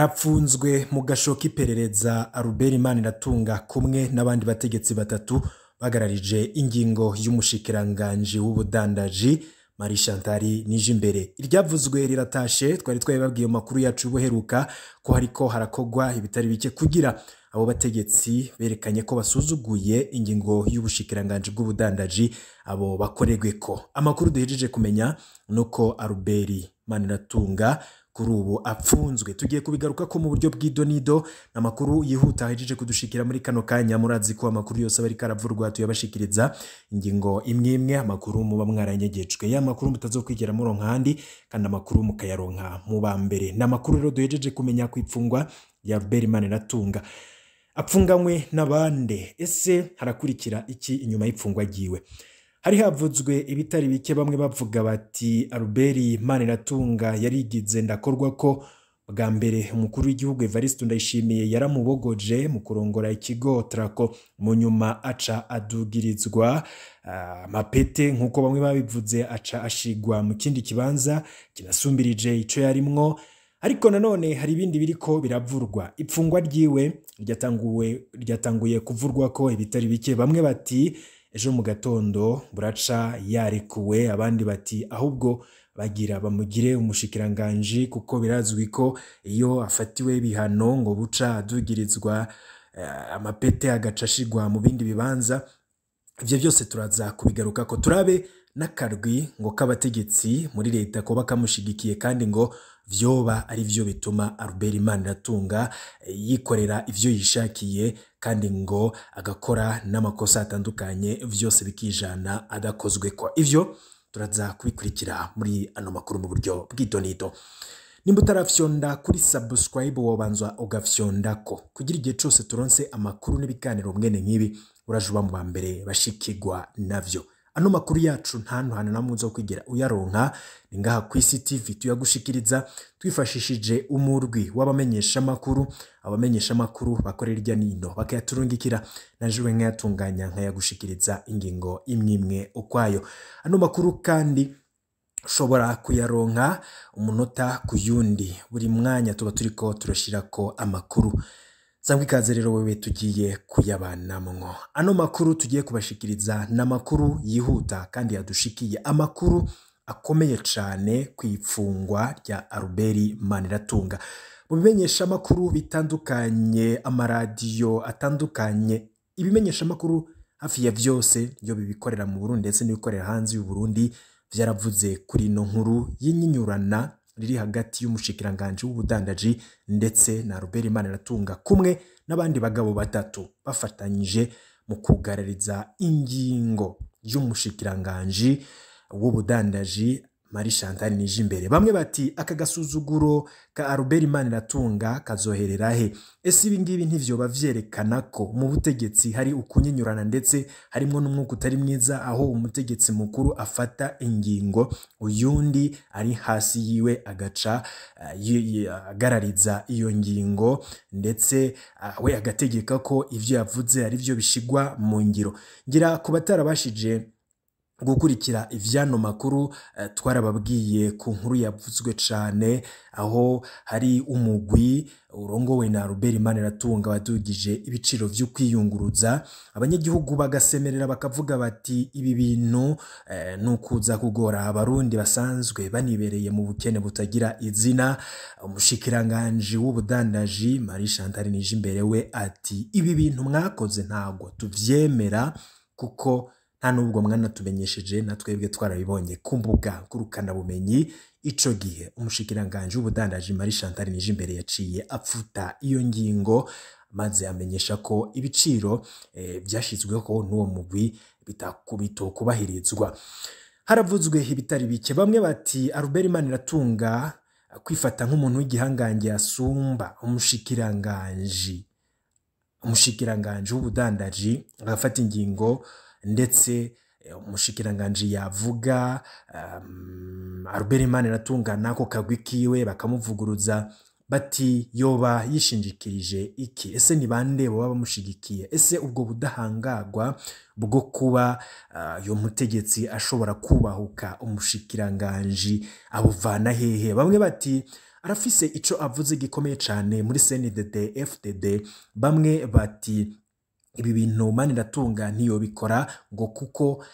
arapfunzwe mu gasho k'iperereza Albert Maniratunga kumwe n'abandi bategetsi batatu bagararije ingingo y'umushikiranganje w'ubudandaji Marie Chantal Nijimbere. Iryavuzwe riratashe twari twababwiye makuru yacu buheruka ko hariko harakogwa ibitari bike kugira abo bategetsi berekanye ko basuzuguye ingingo y'ubushikiranganje bw'ubudandaji abo bakoregwe ko. Amakuru duhejeje kumenya nuko Albert Maniratunga kuri ubu apfunzwe. Tugiye kubigaruka ko mu buryo bw'idonido n'amakuru yihuta hejeje kudushikira muri kano kanya. Murazi ko amakuru yose bari karavurwa tuyabashikiriza ingingo imwe amakuru muba mwaranyegejwe ya makuru mutazokwigera muronka handi kandi amakuru mukayaronka mu bambere. N'amakuru rero duhejeje kumenya kwipfungwa ya Albert Maniratunga. Apfunganywe n'abande, ese harakurikira iki inyuma y'ipfungwa ryiwe? Hari havuzwe ibitari bike, bamwe bavuga bati Albert Maniratunga yarigize ndakorwa ko bwa mbere umukuru w'igihugu Evariste Ndayishimiye yaramubogoje mu kurongora ikigo Trako, mu nyuma aca adugirizwa mapete nkuko bamwe babivuze, aca ashigwa mu kindi kibanza kinasumbirije ico yarimwo. Ariko nanone hari ibindi biriko biravurwa. Ipfungwa ryiwe ryatanguye kuvurwa ko ibitari bike, bamwe bati ejo mu gatondo buraca yarekuwe, abandi bati ahubwo bagira bamugire umushikiranganje kuko birazwi ko iyo afatiwe bihano ngo buca adugirizwa amapete agacashigwa mu bindi bibanza. Ivyo byose turaza kubigaruka ko turabe n'akarwi ngo k'abategetsi muri leta ko bakamushigikiye kandi ngo vyoba ari vyo bituma Albert Maniratunga yikorera ivyo yishakiye kandi ngo agakora n'amakosa atandukanye, vyose bikijana adakozwe ko. Ivyo turaza kubikurikira muri ano makuru mu buryo bw'idonido. Nimba utarafyonda kuri subscribe wobanzwa ugafyondako kugira igihe cyose turonse amakuru n'ibiganiro mwene nk'ibi urajuba mu bambere bashikirwa navyo. Ano makuru yacu ntantu hana namuzo kwigera uyaronka ni ngaha ku Isi TV tuyagushikiriza twifashishije umurwi w'abamenyesha makuru. Abamenyesha makuru bakorera irya nino bakayaturungikira najuwe nkayatunganya nkayagushikiriza ingingo imwe ukwayo. Ano makuru kandi ushobora kuyaronka umunota kuyundi buri mwanya tuba turiko turashirako amakuru. Sangwe ikaze rero wewe tugiye kuyabanamwo. Ano makuru tugiye kubashikiriza n'amakuru yihuta kandi yadushikiye, amakuru akomeye cane kwifungwa rya Albert Maniratunga. Mu bimenyesha makuru bitandukanye, amaradiyo atandukanye, ibimenyesha makuru hafi ya vyose byo bibikorera mu Burundi ndetse n'ibikorera hanze y'u Burundi vyaravuze kuri no nkuru y'inyinyurana riri hagati y'umushikiranganje w'ubudandaji ndetse na Albert Maniratunga kumwe n'abandi bagabo batatu bafatanyije mu kugarariza ingingo y'umushikiranganje w'ubudandaji Marie Chantal Nijimbere. Bamwe bati aka gasuzuguro ka Albert Maniratunga kazoherera he? Ese ibi ngibi ntivyo bavyerekana ko mu butegetsi hari ukunyinyurana ndetse harimo n'umwuka utari mwiza, aho umutegetsi mukuru afata ingingo uyundi ari hasi yiwe agaca agarariza iyo ngingo ndetse we agategeka ko ivyo yavuze ari vyo bishigwa mu ngiro. Ngira ku batarabashije gukurikira ivyano makuru twarababwiye ku nkuru yavuzwe cane, aho hari umugwi urongowe na Albert Maniratunga wadugije ibiciro vyo kwiyunguruza, abanyagihugu bagasemerera bakavuga bati ibi bintu nukuza kugora abarundi basanzwe banibereye mu bukene butagira izina. Umushikiranganje w'ubudandaji Marie Chantal Nijimbere we ati ibi bintu mwakoze ntago tuvyemera kuko nta nubwo mwana tumenyesheje na twebwe twarabibonye ku mbuga ngurukana bumenyi. Ico gihe umushikiranganje w'ubudandaji Marie Chantal Nijimbere yaciye apfuta iyo ngingo maze amenyesha ko ibiciro byashizweho n'uwo mugwi bitakubito kubahirizwa. Haravuzwe ibitari bike, bamwe bati Albert Maniratunga kwifata nk'umuntu w'igihangange asumba umushikiranganje w'ubudandaji agafata ingingo ndetse umushikiranganje yavuga Albert Maniratunga nako kagwi kiwe bakamuvuguruza bati yoba yishinjikirije iki? Ese ni bande baba bamushigikiye? Ese ubwo budahangagwa bwo kuba yo mutegetsi ashobora kubahuka umushikiranganje abuvana hehe? Bamwe bati arafise ico avuze gikomeye cane muri CNDD FDD. Bamwe bati ibi bintu Maniratunga ntiyobikora ngo kuko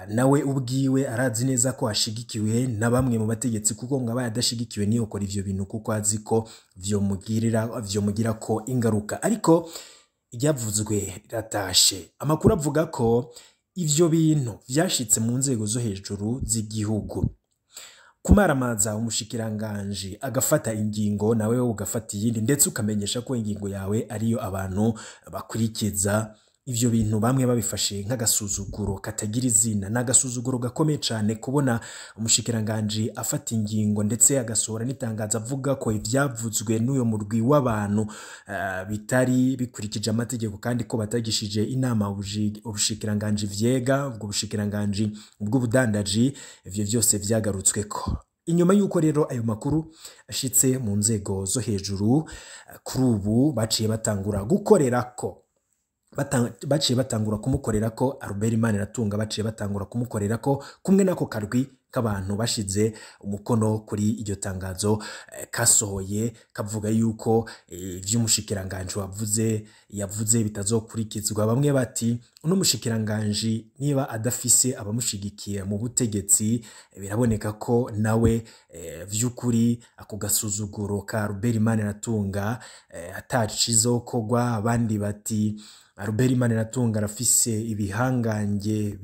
nawe ubwiwe arazi neza ko ashigikiwe na bamwe mu bategetsi, kuko ngo abaye adashigikiwe niyokora ivyo bintu kuko azi ko vyomugira ko ingaruka. Ariko iryavuzwe ratashe. Amakuru avuga ko ivyo bintu vyashitse mu nzego zo hejuru z'igihugu. Kumaramaza umushikiranganji agafata ingingo nawe ugafata iyindi, ndetse ukamenyesha ko ingingo yawe ariyo abantu bakurikiza. Ivyo bintu bamwe babifashe nk'agasuzuguro katagira izina, n'agasuzuguro gakomeye cyane kubona umushikiranganji afata ingingo ndetse agasohora n'itangazo avuga ko ivyavuzwe n'uyo murwi w'abantu bitari bikurikije amategeko, kandi ko batagishije inama ubushikiranganji vyega, ubwo bushikiranganji bw'ubudandaji. Ivyo vyose vyagarutsweko. Inyuma yuko rero ayo makuru ashitse mu nzego zo hejuru, kuri ubu baciye batangura gukorerako, baciye batangura kumukorerako Albert Maniratunga, baciye batangura kumukorerako kumwe nako karwi k'abantu bashize umukono kuri iryo tangazo kasohoye kavuga yuko ivy'umushikiranganji yavuze bitazokurikizwa. Bamwe bati uno mushikiranganji niba adafise abamushigikiye mu butegetsi, biraboneka ko nawe vy'ukuri ako gasuzuguro ka Albert Maniratunga atacizokogwa. Abandi bati Albert Maniratunga arafise ibihangange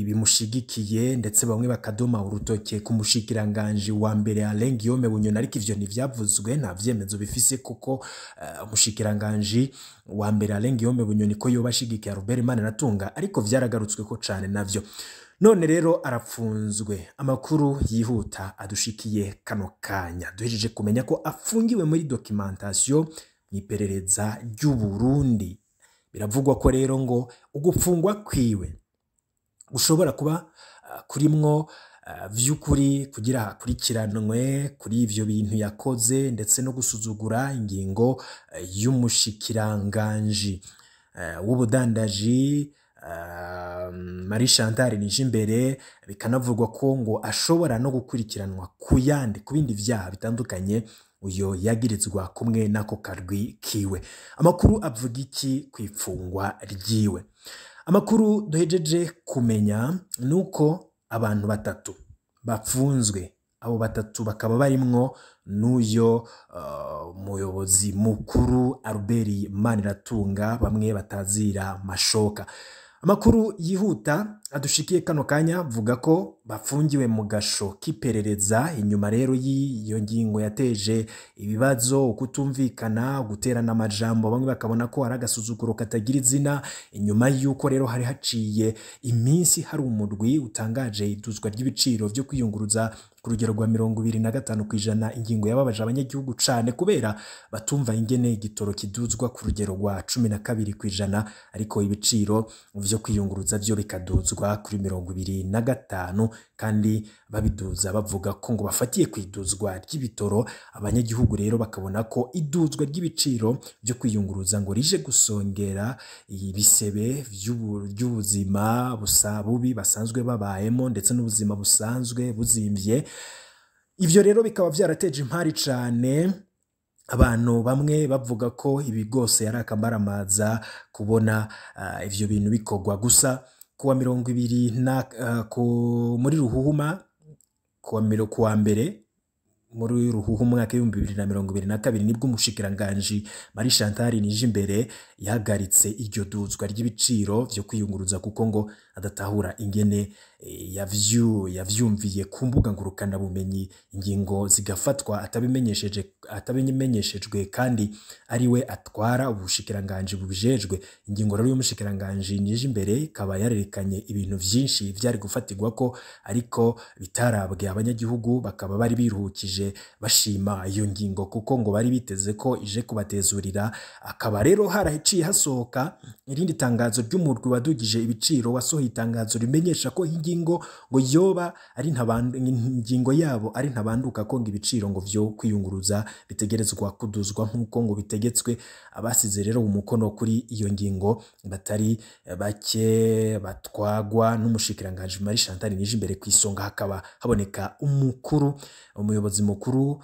bimushigikiye, ndetse bamwe bakadoma urutoke ku mushikiranganji wa mbere Alain Guillaume Bunyoni. Ariko ivyo ntivyavuzwe, nta vyemezo bifise, kuko umushikiranganji wa mbere Alain Guillaume Bunyoni ko yoba ashigikiye Albert Maniratunga, ariko vyaragarutsweko cane navyo. None rero arapfunzwe. Amakuru yihuta adushikiye kano kanya, duhejeje kumenya ko afungiwe muri documentation iperereza ry'u Burundi. Biravugwa ko rero ngo ugufungwa kwiwe ushobora kuba kurimwo vy'ukuri kugira hakurikiranwe kuri ivyo bintu yakoze, ndetse no gusuzugura ingingo y'umushikiranganji w'ubudandaji Marie Chantal Nijimbere. Bikanavugwa ko ngo ashobora no gukurikiranwa ku bindi vyaha bitandukanye uyo yagirizwa kumwe nako karwi kiwe. Amakuru avuga iki kwifungwa ryiwe? Amakuru duhejeje kumenya nuko abantu batatu bapfunzwe. Abo batatu bakaba barimwo n'uyo muyobozi mukuru Albert Maniratunga, bamwe batazira Mashoka. Amakuru yihuta adushikiye kano kanya vuga ko bafungiwe mu gasho k'iperereza. Inyuma rero y'iyo ngingo yateje ibibazo, kutumvikana, guterana amajambo, bamwe bakabona ko ari agasuzuguro katagira izina. Inyuma yuko rero hari haciye iminsi hari umurwi utangaje iduzwa ry'ibiciro byo kwiyunguruza ku rugero rwa 25%, ingingo yababaje abanyagihugu cane kubera batumva ingene igitoro kiduzwa ku rugero rwa 12%, ariko ibiciro vyo kwiyunguruza vyo bikaduzwa kuri 25%, kandi babiduza bavuga ko ngo bafatiye kwiduzwa ry'ibitoro. Abanyagihugu rero bakabona ko iduzwa ry'ibiciro byo kwiyunguruza ngo rije gusongera ibisebe by'ubuzima bubi basanzwe babayemo, ndetse n'ubuzima busanzwe buzimvye. Ivyo rero bikaba vyarateje impari cane, abantu bamwe bavuga ko ibi gose yari akamaramaza kubona ivyo bintu bikogwa. Gusa kuwa 20 muri Ruhuhuma, kuwa mbere muri Ruhuhuma mwaka 2022 nibwo umushikiranganji Marie Chantal Nijimbere yahagaritse iryo duzwa ry'ibiciro vyo kwiyunguruza, kuko ngo adatahura ingene yavyumviye ku mbuga ngurukana bumenyi, ingingo zigafatwa atabimenyeshejwe, kandi ariwe atwara ubushikiranganji bubijejwe. Ingingo rero y'umushikiranganji Nijimbere ikaba yarerekanye ibintu vyinshi vyari gufatirwa ko, ariko bitarabwe. Abanyagihugu bakaba bari biruhukije bashima iyo ngingo, kuko ngo bari biteze ko ije kubatezurira. Akaba rero haraciye hasohoka irindi tangazo ry'umurwi wadugije ibiciro, wasohoye itangazo rimenyesha ko ingingo ngo yoba ari ingingo yabo ari ntabanduka ko ngo ibiciro ngo vyo kwiyunguruza bitegerezwa kuduzwa nk'uko ngo bitegetswe. Abasize rero umukono kuri iyo ngingo batari bake batwagwa n'umushikiranganje Marie Chantal Nijimbere kw'isonga, hakaba haboneka umuyobozi mukuru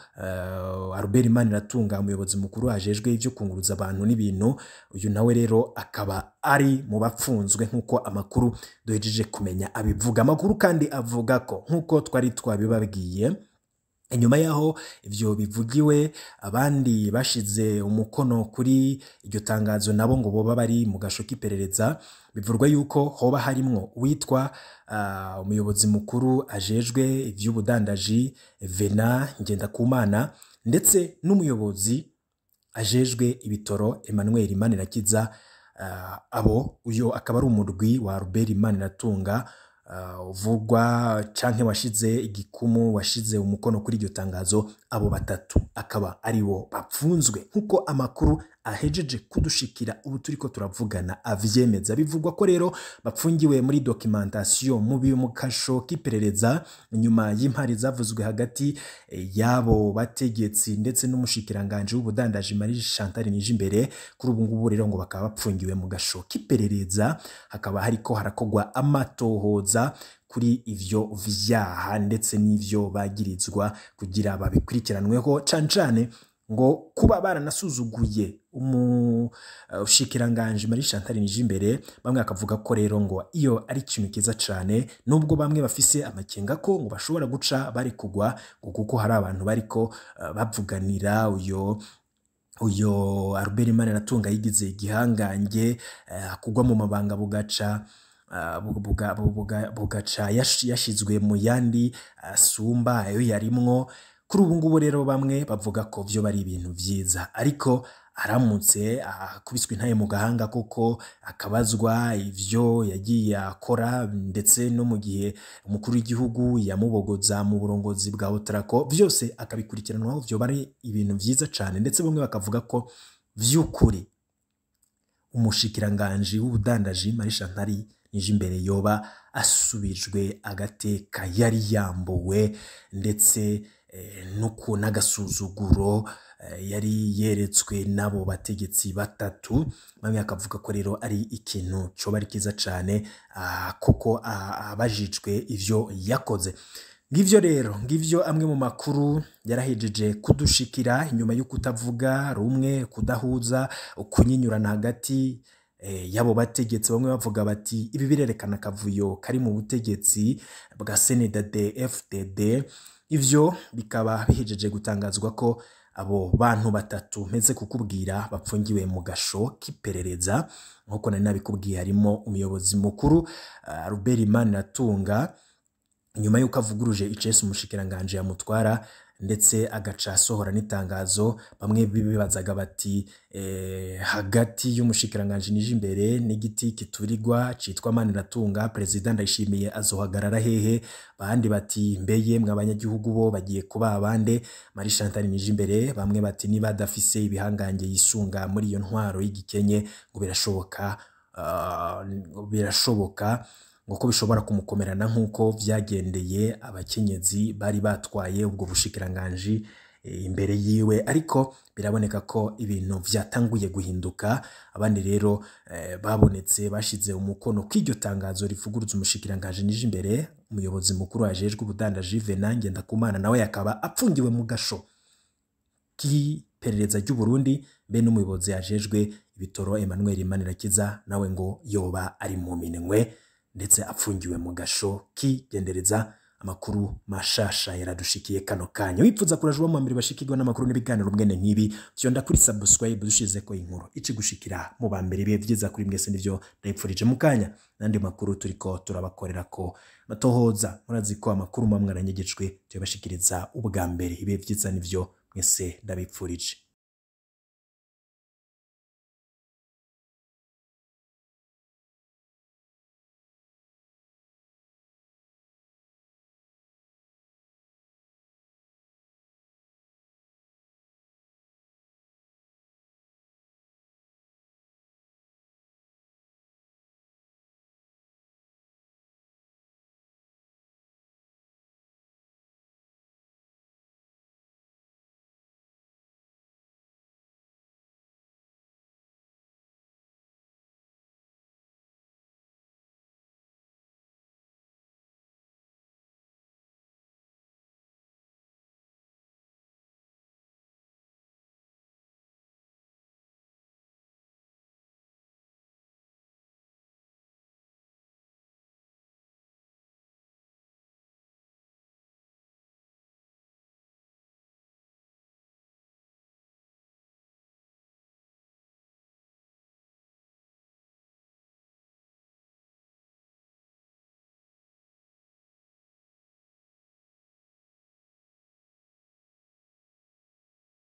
Albert Maniratunga, umuyobozi mukuru ajejwe ivyo kunguruza abantu n'ibintu. Uyu nawe rero akaba ari mu bapfunzwe nk'uko amakuru duhejeje kumenya abivuga. Amakuru kandi avuga ko nk'uko twari twabibabwiye, inyuma yaho ivyo bivugiwe abandi bashize umukono kuri iryo tangazo nabo ngo boba bari mu gasho k'iperereza. Bivurwa yuko hoba harimwo witwa umuyobozi mukuru ajejwe ivy'ubudandaji Vena Ngendakumana, ndetse n'umuyobozi ajejwe ibitoro Emmanuel Manirakiza. Uyo akaba ari umurwi wa Albert Maniratunga uvugwa canke washize igikumu, washize umukono kuri iryo tangazo. Abo batatu akaba aribo bapfunzwe nk'uko amakuru ahejeje kudushikira ubu turiko turavugana avyemeza. Bivugwa ko rero bapfungiwe muri documentation mu kasho k'iperereza nyuma y'impari zavuzwe hagati yabo bategetsi ndetse n'umushikiranganje w'ubudandaji Marie Chantal Nijimbere. Kuri ubu ngubu rero ngo bakaba bapfungiwe mu gasho k'iperereza, hakaba hariko harakogwa amatohoza kuri ivyo vyaha ndetse n'ivyo bagirizwa kugira babikurikiranweho, cane ngo kuba baranasuzuguye umushikiranganje Marie Chantal Nijimbere. Bamwe akavuga ko rero ngo iyo ari ikintu kiza cane, nubwo bamwe bafise amakenga ko ngo bashobora guca bari kugwa kuko hari abantu bariko bavuganira uyo Albert Maniratunga yigize igihangange akugwa mu mabanga bugaca yashizwe mu yandi asumba ayo yarimwo. Kuri ubu ngubu rero bamwe bavuga ko vyo bari ibintu vyiza, ariko aramutse akubiswe intaye mu gahanga koko akabazwa ivyo yagiye akora, ndetse no mu gihe umukuru w'igihugu yamubogoza mu burongozi bwa Otrako, vyose akabikurikiranwaho, vyo bari ibintu vyiza cane. Ndetse bamwe bakavuga ko vy'ukuri umushikiranganje w'ubudandaji Marie Chantal Nijimbere yoba asubijwe agateka yari yambuwe, ndetse nuko n'agasuzuguro yari yeretswe nabo bategetsi batatu. Bamwe akavuga ko rero ari ikintu coba ari kiza cane kuko abajijwe ivyo yakoze. Ngivyo rero, ngivyo amwe mu makuru yarahejeje kudushikira inyuma yo kutavuga rumwe, kudahuza, kunyinyurana hagati yabo bategetsi. Bamwe bavuga bati ibi birerekana akavuyo kari mu butegetsi bwa CNDD-FDD. Ivyo bikaba bihejeje gutangazwa ko abo bantu batatu meze kukubwira bapfungiwe mu gasho k'iperereza. Nkuko nari nabikubwiye, harimo umuyobozi mukuru Albert Maniratunga, nyuma yuko avuguruje icese umushikiranganje yamutwara, ndetse agaca asohora n'itangazo. Bamwe bibazaga bati hagati y'umushikiranganje Nijimbere n'igiti kiturigwa citwa Maniratunga, President Ndayishimiye azohagarara hehe? Bandi bati mbeye mwe abanyagihugu bo bagiye kuba abande Marie Chantal Nijimbere? Bamwe bati niba adafise ibihangange yisunga muri iyo ntwaro y'igikenye ngo birashoboka ngo bishobora kumukomerana nk'uko vyagendeye abakenyezi bari batwaye ubwo bushikiranganje imbere yiwe. Ariko biraboneka ko ibintu vyatanguye guhinduka. Abandi rero babonetse bashize umukono kw'iryo tangazo rivuguruza umushikiranganje Nijimbere. Umuyobozi mukuru ajejwe ubudandaji Vena Ngendakumana nawe yakaba apfungiwe mu gasho k'iperereza ry'u Burundi, be n'umuyobozi yajejwe ibitoro Emmanuel Manirakiza nawe ngo yoba ari mu minwe, ndetse apfungiwe mu gasho k'igendereza. Amakuru mashasha yaradushikiye kano kanya. Wipfuza kurajwa mu mbere bashikirwa n'amakuru n'ibiganiro mwene nk'ibi, vyonda kuri subscribe dushize ko inkuru ici gushikira mu bambere bihe vyiza kuri mwese. Nivyo ndayipfurije mu kanya nandi makuru turiko turabakorera ko matohoza. Murazi ko amakuru mamwe aranyegejwe tuyabashikiriza ubwa mbere. Ibihe vyiza nivyo mwese ndabipfurije.